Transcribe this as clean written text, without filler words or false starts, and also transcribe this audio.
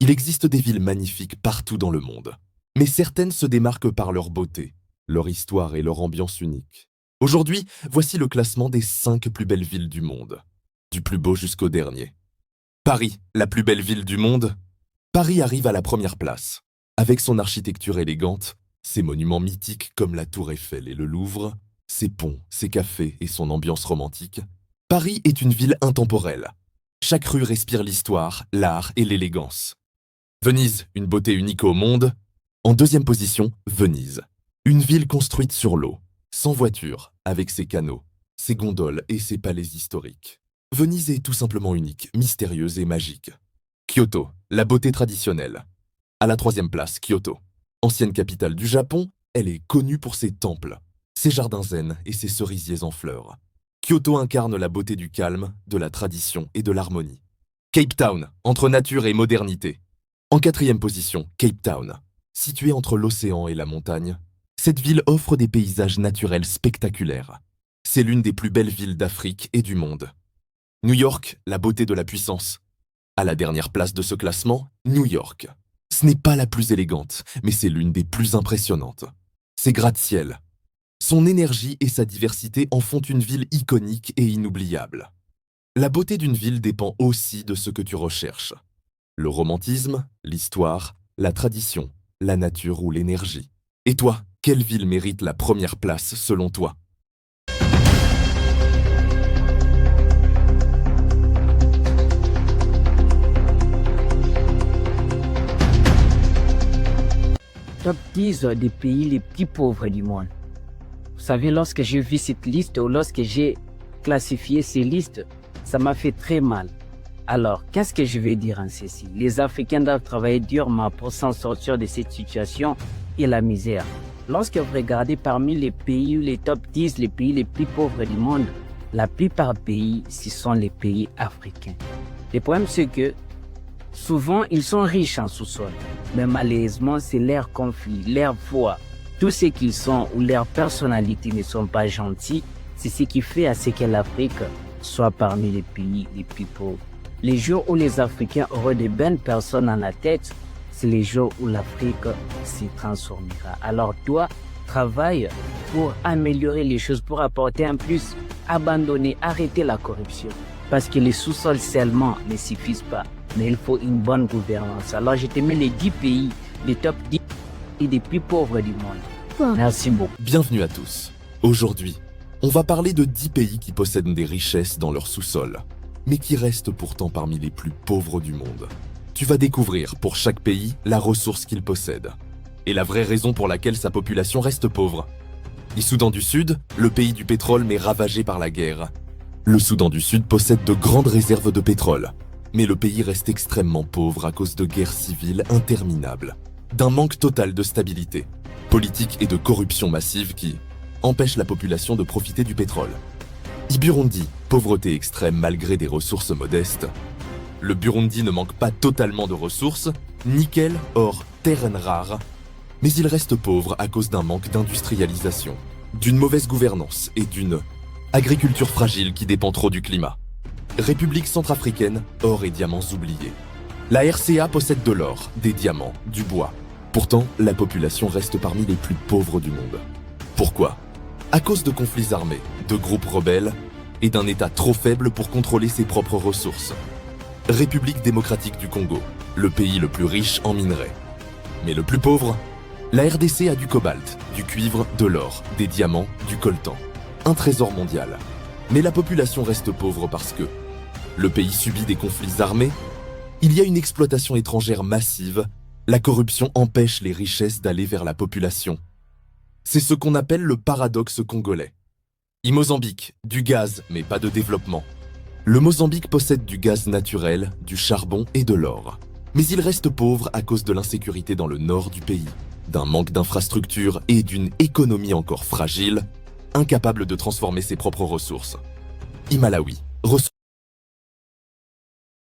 Il existe des villes magnifiques partout dans le monde, mais certaines se démarquent par leur beauté, leur histoire et leur ambiance unique. Aujourd'hui, voici le classement des 5 plus belles villes du monde, du plus beau jusqu'au dernier. Paris, la plus belle ville du monde. Paris arrive à la première place. Avec son architecture élégante, ses monuments mythiques comme la Tour Eiffel et le Louvre, ses ponts, ses cafés et son ambiance romantique, Paris est une ville intemporelle. Chaque rue respire l'histoire, l'art et l'élégance. Venise, une beauté unique au monde. En deuxième position, Venise. Une ville construite sur l'eau, sans voiture, avec ses canaux, ses gondoles et ses palais historiques. Venise est tout simplement unique, mystérieuse et magique. Kyoto, la beauté traditionnelle. À la troisième place, Kyoto. Ancienne capitale du Japon, elle est connue pour ses temples, ses jardins zen et ses cerisiers en fleurs. Kyoto incarne la beauté du calme, de la tradition et de l'harmonie. Cape Town, entre nature et modernité. En quatrième position, Cape Town. Située entre l'océan et la montagne, cette ville offre des paysages naturels spectaculaires. C'est l'une des plus belles villes d'Afrique et du monde. New York, la beauté de la puissance. À la dernière place de ce classement, New York. Ce n'est pas la plus élégante, mais c'est l'une des plus impressionnantes. Ses gratte-ciel. Son énergie et sa diversité en font une ville iconique et inoubliable. La beauté d'une ville dépend aussi de ce que tu recherches. Le romantisme, l'histoire, la tradition, la nature ou l'énergie. Et toi, quelle ville mérite la première place selon toi ? Top 10 des pays les plus pauvres du monde. Vous savez, lorsque j'ai vu cette liste ou lorsque j'ai classifié ces listes, ça m'a fait très mal. Alors, qu'est-ce que je vais dire en ceci? Les Africains doivent travailler durement pour s'en sortir de cette situation et la misère. Lorsque vous regardez parmi les pays, les top 10, les pays les plus pauvres du monde, la plupart des pays, ce sont les pays africains. Le problème, c'est que souvent, ils sont riches en sous-sol, mais malheureusement, c'est leur conflit, leur foi, tout ce qu'ils sont ou leur personnalité ne sont pas gentils. C'est ce qui fait à ce que l'Afrique soit parmi les pays les plus pauvres. Les jours où les Africains auront de bonnes personnes à la tête, c'est les jours où l'Afrique se transformera. Alors toi, travaille pour améliorer les choses, pour apporter un plus, abandonner, arrêter la corruption. Parce que les sous-sols seulement ne suffisent pas, mais il faut une bonne gouvernance. Alors je te mets les 10 pays, les top 10 et des plus pauvres du monde. Merci beaucoup. Bienvenue à tous. Aujourd'hui, on va parler de 10 pays qui possèdent des richesses dans leur sous-sol, mais qui restent pourtant parmi les plus pauvres du monde. Tu vas découvrir pour chaque pays la ressource qu'il possède, et la vraie raison pour laquelle sa population reste pauvre. Le Soudan du Sud, le pays du pétrole mais ravagé par la guerre. Le Soudan du Sud possède de grandes réserves de pétrole, mais le pays reste extrêmement pauvre à cause de guerres civiles interminables, d'un manque total de stabilité, politique et de corruption massive qui empêchent la population de profiter du pétrole. Burundi, pauvreté extrême malgré des ressources modestes. Le Burundi ne manque pas totalement de ressources, nickel, or, terres rares, mais il reste pauvre à cause d'un manque d'industrialisation, d'une mauvaise gouvernance et d'une agriculture fragile qui dépend trop du climat. République centrafricaine, or et diamants oubliés. La RCA possède de l'or, des diamants, du bois. Pourtant, la population reste parmi les plus pauvres du monde. Pourquoi ? À cause de conflits armés, de groupes rebelles et d'un État trop faible pour contrôler ses propres ressources. République démocratique du Congo, le pays le plus riche en minerais. Mais le plus pauvre ? La RDC a du cobalt, du cuivre, de l'or, des diamants, du coltan. Un trésor mondial. Mais la population reste pauvre parce que le pays subit des conflits armés, il y a une exploitation étrangère massive, la corruption empêche les richesses d'aller vers la population. C'est ce qu'on appelle le paradoxe congolais. Mozambique, du gaz, mais pas de développement. Le Mozambique possède du gaz naturel, du charbon et de l'or. Mais il reste pauvre à cause de l'insécurité dans le nord du pays, d'un manque d'infrastructures et d'une économie encore fragile, incapable de transformer ses propres ressources. Malawi, ressources